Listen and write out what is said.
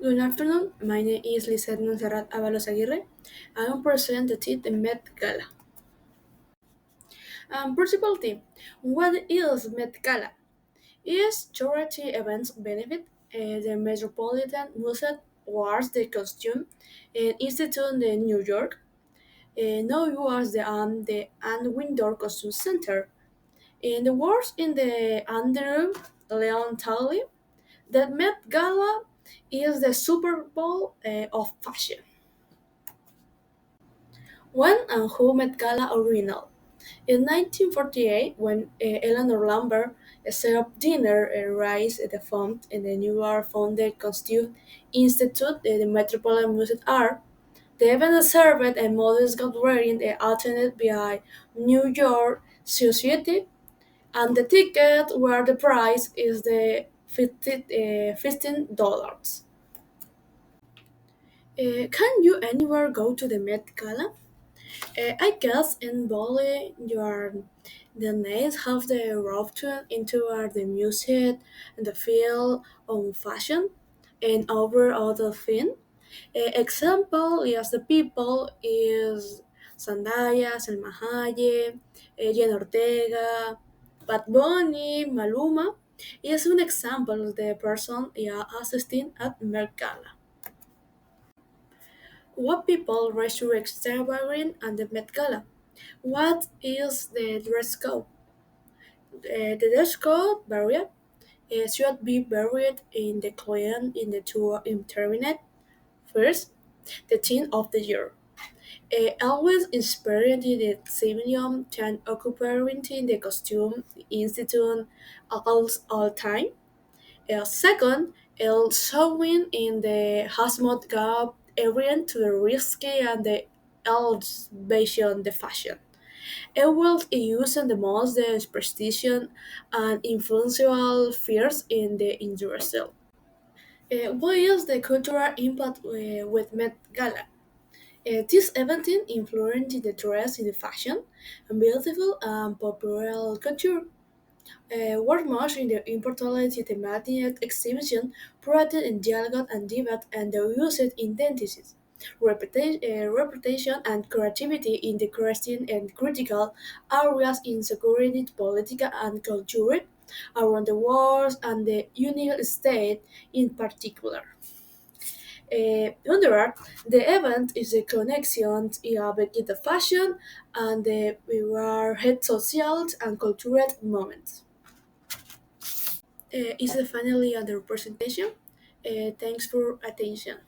Good afternoon. My name is Lizeth Monserrat Avalos Aguirre. I am presenting the Met Gala. Principal theme: what is Met Gala? Is charity events benefit the Metropolitan Museum was the costume institute in New York. Now you as the Anne Window Costume Center. In the words in the Andrew Leon Talley, the Met Gala is the Super Bowl of fashion. When and who Met Gala original? In 1948, when Eleanor Lambert set up dinner and rice at the font in the New York founded Costume Institute, the Metropolitan Museum Art, the event served a modest gathering attended by New York society, and the ticket where the price is the $15. Can you anywhere go to the Met Gala? I guess in Bali, the names have the rupture into the music and the feel on fashion and overall the thing. Example is the people is Zendaya, Selma Hayek, Jen Ortega, Bad Bunny, Maluma is an example of the person assisting at Met Gala. What people rise to extravagant and the Met Gala? What is the dress code? The dress code variant should be buried in the client in the two internet. First, the theme of the year. Always inspired the Savion can occupying in the costume institute all time. Second, el showing in the hazmat gap area to the risky and the elevation the fashion. It was used in the most the superstition and influential fears in the industry. What is the cultural impact with Met Gala? This event influenced the dress in the fashion and beautiful and popular culture. Work much in the immortality thematic exhibition promoted in dialogue and debate and the used identities, reputation and creativity in the Christian and critical areas in security, political and culture around the world and the United States in particular. On the art, the event is a connection between the fashion and the head social and cultural moments. Is finally under presentation. Thanks for attention.